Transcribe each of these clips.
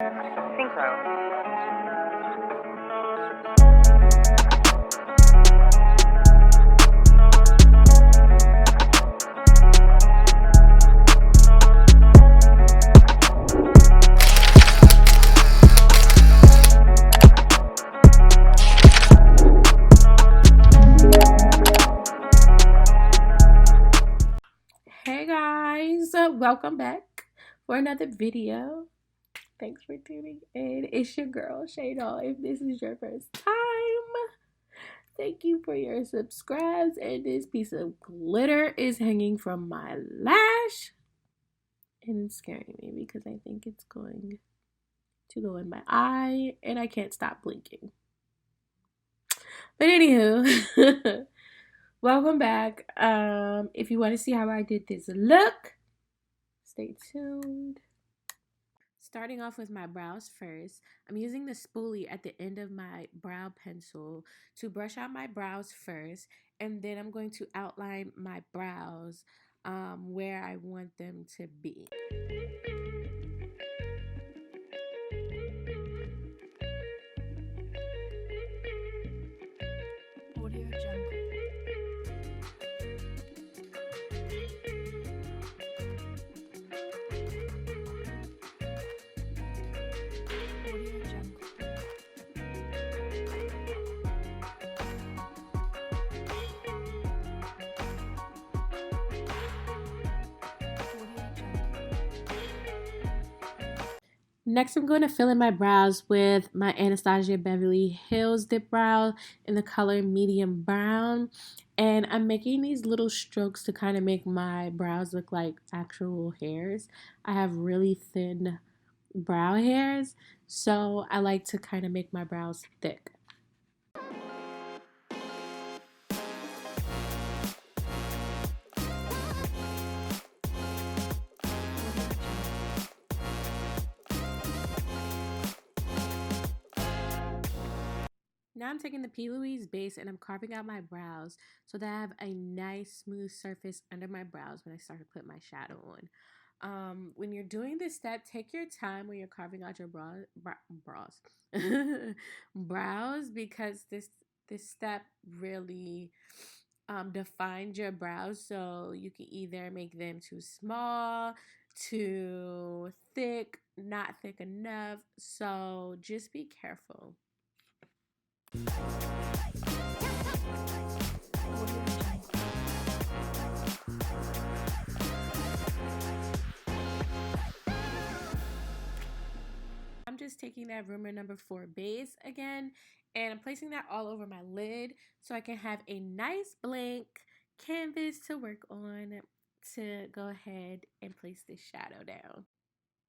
I think so. Hey guys, welcome back for another video. Thanks for tuning in. It's your girl Shayna. If this is your first time, thank you for your subscribes. And this piece of glitter is hanging from my lash, and it's scaring me because I think it's going to go in my eye, and I can't stop blinking. But anywho, welcome back. If you want to see how I did this look, stay tuned. Starting off with my brows first, I'm using the spoolie at the end of my brow pencil to brush out my brows first, and then I'm going to outline my brows where I want them to be. Audio Jungle. Next, I'm going to fill in my brows with my Anastasia Beverly Hills Dip Brow in the color medium brown. And I'm making these little strokes to kind of make my brows look like actual hairs. I have really thin brow hairs, so I like to kind of make my brows thick. Now I'm taking the plouise base and I'm carving out my brows so that I have a nice smooth surface under my brows when I start to put my shadow on. When you're doing this step, take your time when you're carving out your brows, brows, because this step really defines your brows. So you can either make them too small, too thick, not thick enough. So just be careful. I'm just taking that Rumor Number 4 base again, and I'm placing that all over my lid so I can have a nice blank canvas to work on to go ahead and place this shadow down.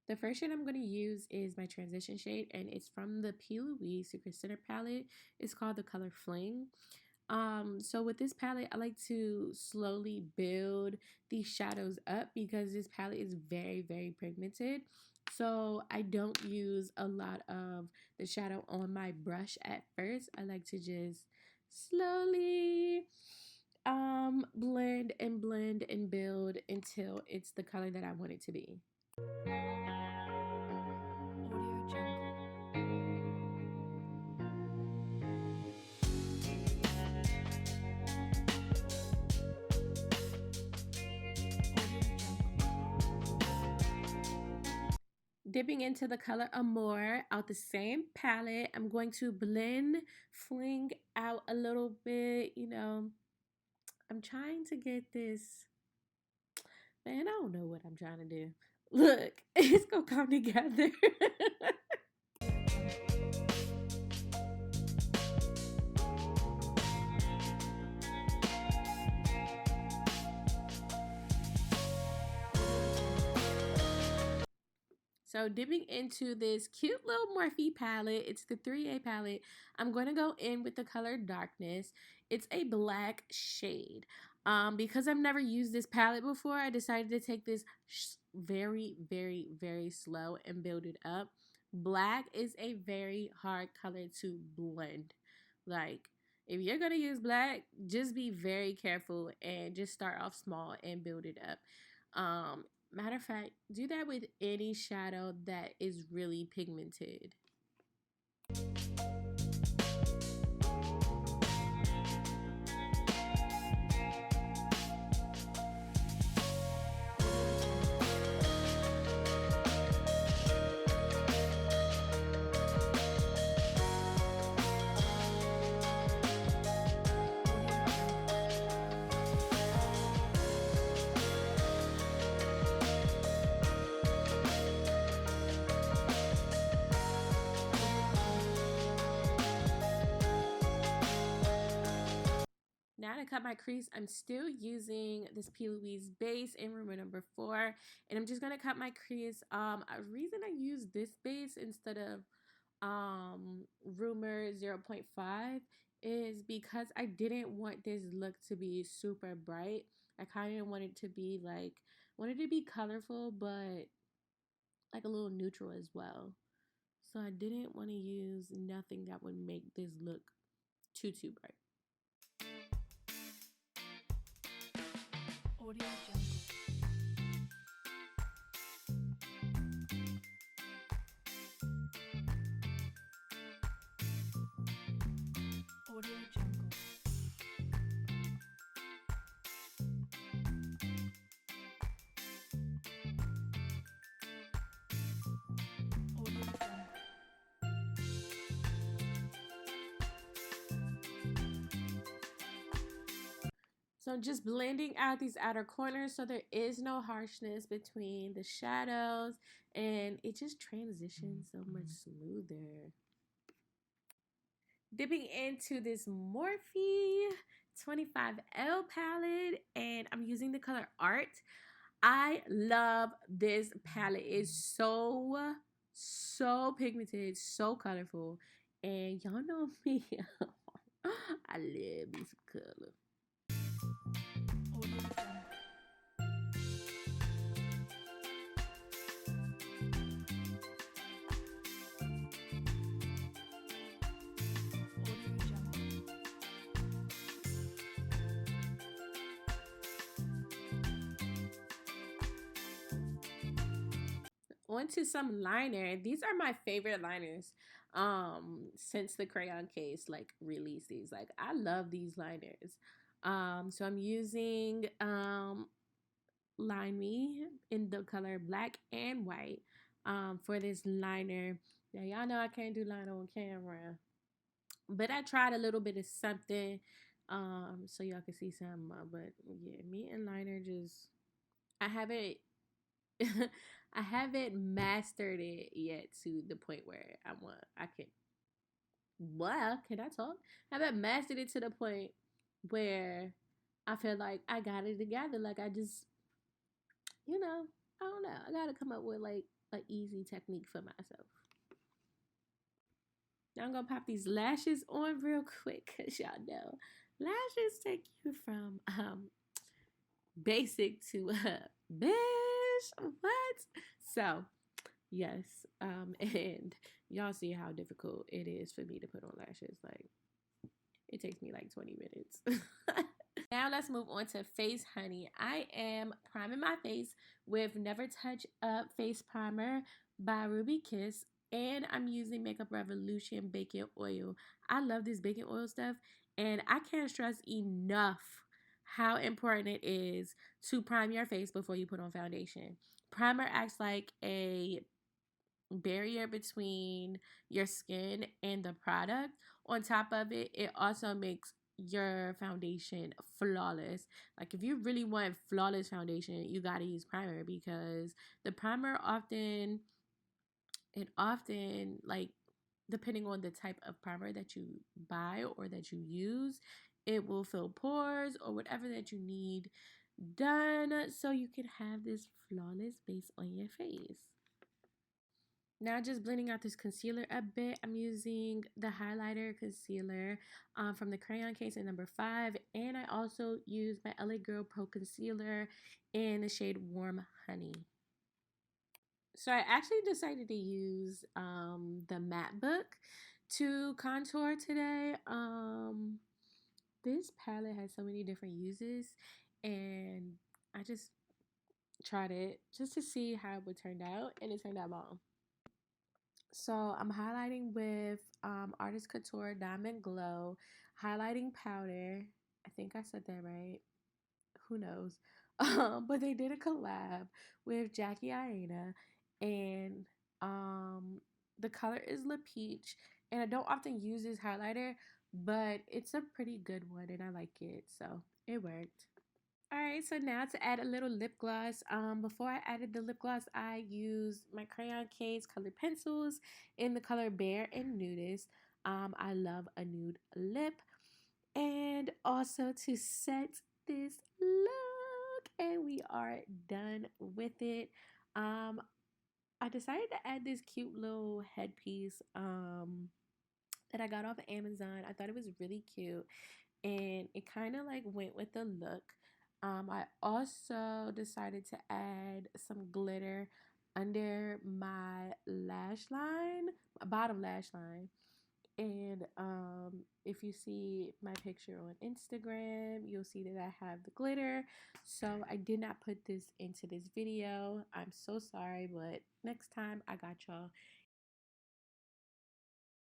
The first shade I'm going to use is my transition shade, and it's from the P. Louise Secret Center palette. It's called the color Fling. So with this palette, I like to slowly build these shadows up because this palette is very, very pigmented. So I don't use a lot of the shadow on my brush at first. I like to just slowly blend and build until it's the color that I want it to be. Dipping into the color Amore out the same palette, I'm going to fling out a little bit. I'm trying to get this, man, I don't know what I'm trying to do. Look, it's gonna come together. So dipping into this cute little Morphe palette, it's the 3A palette. I'm going to go in with the color Darkness. It's a black shade. Because I've never used this palette before, I decided to take this very, very, very slow and build it up. Black is a very hard color to blend. Like, if you're going to use black, just be very careful and just start off small and build it up. Matter of fact, do that with any shadow that is really pigmented. Now to cut my crease, I'm still using this plouise base in Rumor Number 4, and I'm just gonna cut my crease. A reason I use this base instead of Rumor 0.5 is because I didn't want this look to be super bright. I kind of wanted to be wanted to be colorful, but like a little neutral as well. So I didn't want to use nothing that would make this look too bright. Audio Jungle. Audio Jungle. Audio Jungle. So I'm just blending out these outer corners so there is no harshness between the shadows, and it just transitions so much smoother. Dipping into this Morphe 25L palette, and I'm using the color Art. I love this palette. It's so pigmented, so colorful, and y'all know me. I love me some color. Onto some liner. These are my favorite liners since the crayon case like released these. Like, I love these liners. So I'm using Line Me in the color black and white for this liner. Now y'all know I can't do liner on camera, but I tried a little bit of something so y'all can see some. But yeah, me and liner just, I haven't I haven't mastered it yet to the point where I can, well, can I talk? I haven't mastered it to the point where I feel like I got it together. Like, I just, I don't know. I gotta come up with like an easy technique for myself. Now I'm gonna pop these lashes on real quick because y'all know lashes take you from basic to bish. What? So yes, and y'all see how difficult it is for me to put on lashes. Like, it takes me like 20 minutes. Now let's move on to face honey. I am priming my face with Never Touch Up Face Primer by Ruby Kiss. And I'm using Makeup Revolution Baking Oil. I love this baking oil stuff. And I can't stress enough how important it is to prime your face before you put on foundation. Primer acts like a barrier between your skin and the product. On top of it, it also makes your foundation flawless. Like, if you really want flawless foundation, you got to use primer, because the primer often, like, depending on the type of primer that you buy or that you use, it will fill pores or whatever that you need done so you can have this flawless base on your face. Now just blending out this concealer a bit. I'm using the highlighter concealer from the crayon case in number 5. And I also use my LA Girl Pro Concealer in the shade Warm Honey. So I actually decided to use the matte book to contour today. This palette has so many different uses, and I just tried it just to see how it would turn out, and it turned out bomb. So I'm highlighting with Artist Couture Diamond Glow highlighting powder. I think I said that right. Who knows? But they did a collab with Jackie Aina, and the color is lapeach. And I don't often use this highlighter, but it's a pretty good one, and I like it, so it worked. Alright, so now to add a little lip gloss. Before I added the lip gloss, I used my crayon case colored pencils in the color Bare and Nudist. I love a nude lip. And also to set this look, and we are done with it. I decided to add this cute little headpiece that I got off of Amazon. I thought it was really cute, and it kind of like went with the look. I also decided to add some glitter under my lash line, my bottom lash line. And if you see my picture on Instagram, you'll see that I have the glitter. So I did not put this into this video. I'm so sorry, but next time I got y'all.